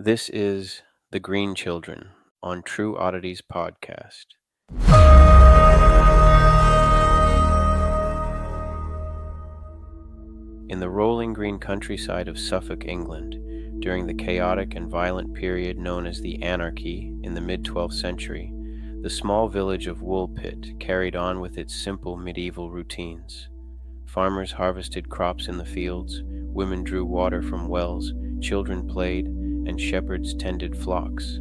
This is The Green Children on True Oddities podcast. In the rolling green countryside of Suffolk, England, during the chaotic and violent period known as the Anarchy in the mid-12th century, the small village of Woolpit carried on with its simple medieval routines. Farmers harvested crops in the fields, women drew water from wells, children played, and shepherds tended flocks.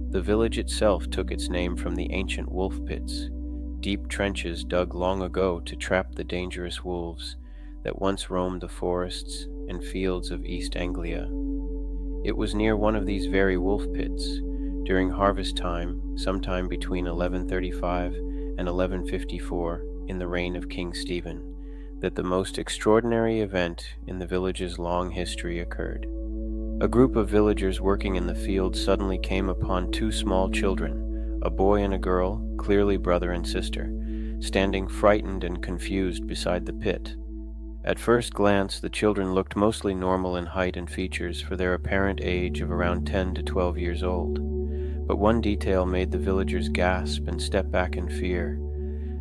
The village itself took its name from the ancient wolf pits, deep trenches dug long ago to trap the dangerous wolves that once roamed the forests and fields of East Anglia. It was near one of these very wolf pits, during harvest time, sometime between 1135 and 1154 in the reign of King Stephen, that the most extraordinary event in the village's long history occurred. A group of villagers working in the field suddenly came upon two small children, a boy and a girl, clearly brother and sister, standing frightened and confused beside the pit. At first glance, the children looked mostly normal in height and features for their apparent age of around 10 to 12 years old. But one detail made the villagers gasp and step back in fear.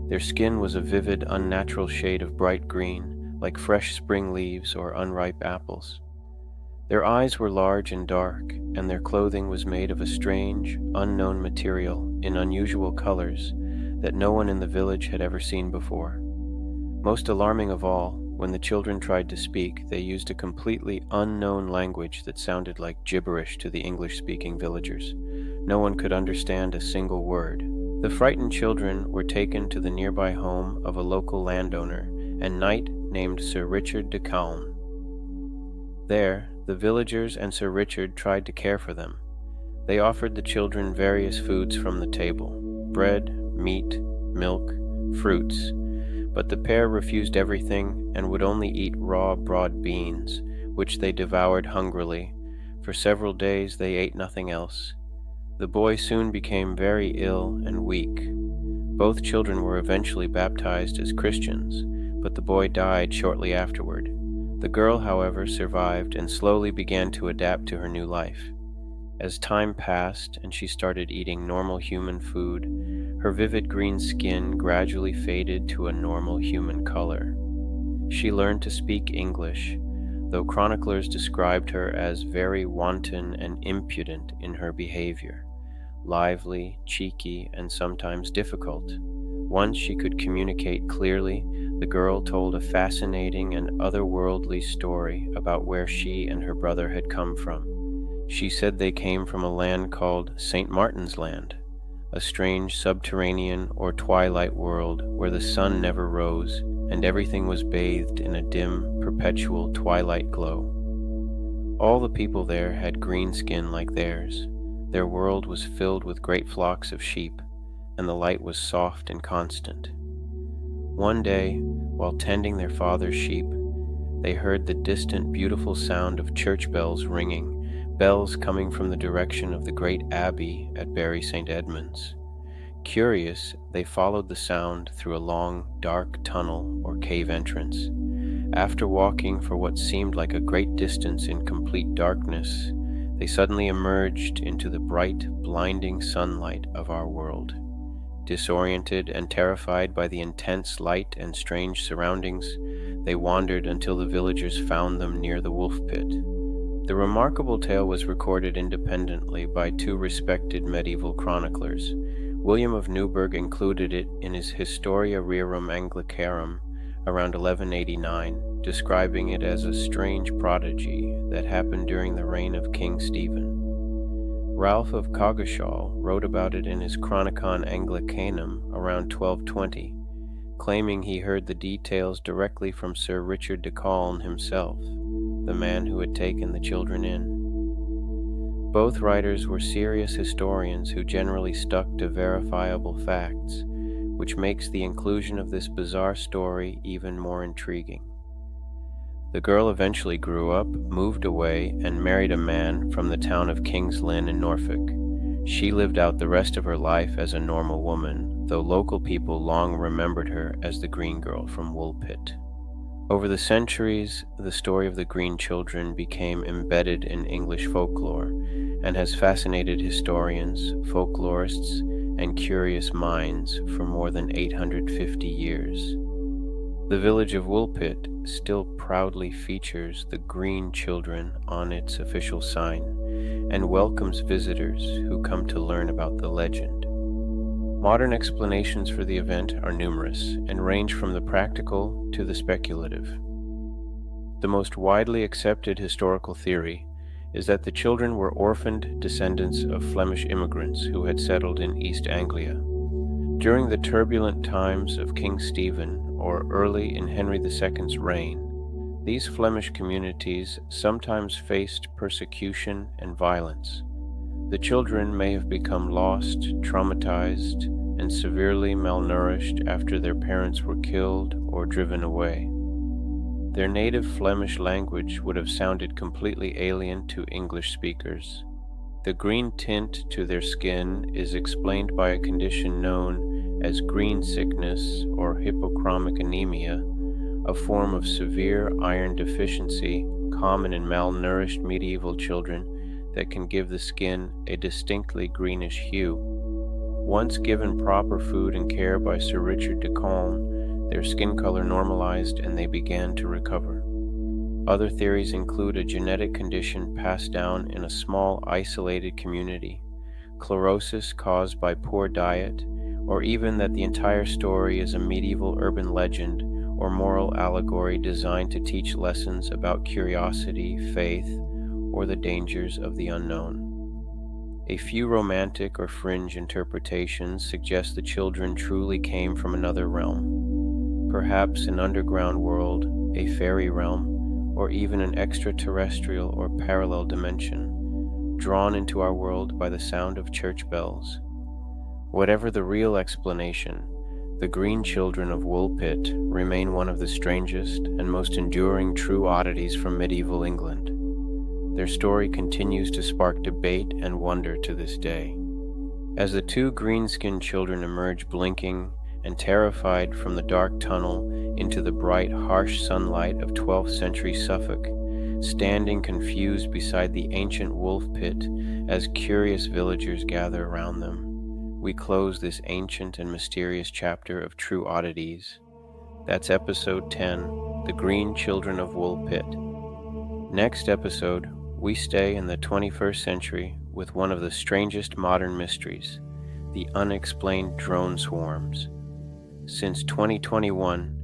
Their skin was a vivid, unnatural shade of bright green, like fresh spring leaves or unripe apples. Their eyes were large and dark, and their clothing was made of a strange, unknown material in unusual colors that no one in the village had ever seen before. Most alarming of all, when the children tried to speak, they used a completely unknown language that sounded like gibberish to the English-speaking villagers. No one could understand a single word. The frightened children were taken to the nearby home of a local landowner and knight named Sir Richard de Calne. There, the villagers and Sir Richard tried to care for them. They offered the children various foods from the table: bread, meat, milk, fruits, but the pair refused everything and would only eat raw broad beans, which they devoured hungrily. For several days they ate nothing else. The boy soon became very ill and weak. Both children were eventually baptized as Christians, but the boy died shortly afterward. The girl, however, survived and slowly began to adapt to her new life. As time passed and she started eating normal human food, her vivid green skin gradually faded to a normal human color. She learned to speak English, though chroniclers described her as very wanton and impudent in her behavior, lively, cheeky, and sometimes difficult. Once she could communicate clearly, the girl told a fascinating and otherworldly story about where she and her brother had come from. She said they came from a land called St. Martin's Land, a strange subterranean or twilight world where the sun never rose and everything was bathed in a dim, perpetual twilight glow. All the people there had green skin like theirs. Their world was filled with great flocks of sheep, and the light was soft and constant. One day, while tending their father's sheep, they heard the distant, beautiful sound of church bells ringing, bells coming from the direction of the great abbey at Bury St. Edmunds. Curious, they followed the sound through a long, dark tunnel or cave entrance. After walking for what seemed like a great distance in complete darkness, they suddenly emerged into the bright, blinding sunlight of our world. Disoriented and terrified by the intense light and strange surroundings, they wandered until the villagers found them near the wolf pit. The remarkable tale was recorded independently by two respected medieval chroniclers. William of Newburgh included it in his Historia Rerum Anglicarum around 1189, describing it as a strange prodigy that happened during the reign of King Stephen. Ralph of Coggeshall wrote about it in his Chronicon Anglicanum around 1220, claiming he heard the details directly from Sir Richard de Calne himself, the man who had taken the children in. Both writers were serious historians who generally stuck to verifiable facts, which makes the inclusion of this bizarre story even more intriguing. The girl eventually grew up, moved away, and married a man from the town of King's Lynn in Norfolk. She lived out the rest of her life as a normal woman, though local people long remembered her as the green girl from Woolpit. Over the centuries, the story of the Green Children became embedded in English folklore and has fascinated historians, folklorists, and curious minds for more than 850 years. The village of Woolpit still proudly features the Green Children on its official sign and welcomes visitors who come to learn about the legend. Modern explanations for the event are numerous and range from the practical to the speculative. The most widely accepted historical theory is that the children were orphaned descendants of Flemish immigrants who had settled in East Anglia. During the turbulent times of King Stephen or early in Henry II's reign, these Flemish communities sometimes faced persecution and violence. The children may have become lost, traumatized, and severely malnourished after their parents were killed or driven away. Their native Flemish language would have sounded completely alien to English speakers. The green tint to their skin is explained by a condition known as green sickness or hypochromic anemia, a form of severe iron deficiency common in malnourished medieval children that can give the skin a distinctly greenish hue. Once given proper food and care by Sir Richard de Calne, their skin color normalized and they began to recover. Other theories include a genetic condition passed down in a small isolated community, chlorosis caused by poor diet, or even that the entire story is a medieval urban legend or moral allegory designed to teach lessons about curiosity, faith, or the dangers of the unknown. A few romantic or fringe interpretations suggest the children truly came from another realm, perhaps an underground world, a fairy realm, or even an extraterrestrial or parallel dimension, drawn into our world by the sound of church bells. Whatever the real explanation, the Green Children of Woolpit remain one of the strangest and most enduring true oddities from medieval England. Their story continues to spark debate and wonder to this day. As the two green-skinned children emerge blinking and terrified from the dark tunnel into the bright, harsh sunlight of 12th century Suffolk, standing confused beside the ancient wolf pit as curious villagers gather around them, we close this ancient and mysterious chapter of True Oddities. That's episode 10, The Green Children of Woolpit. Next episode, we stay in the 21st century with one of the strangest modern mysteries, the unexplained drone swarms. Since 2021,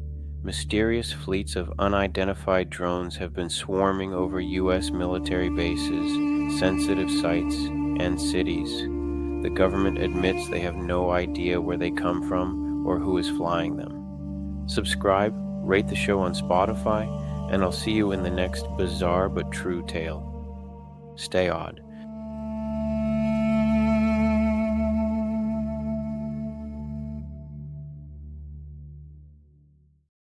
mysterious fleets of unidentified drones have been swarming over U.S. military bases, sensitive sites, and cities. The government admits they have no idea where they come from or who is flying them. Subscribe, rate the show on Spotify, and I'll see you in the next bizarre but true tale. Stay odd.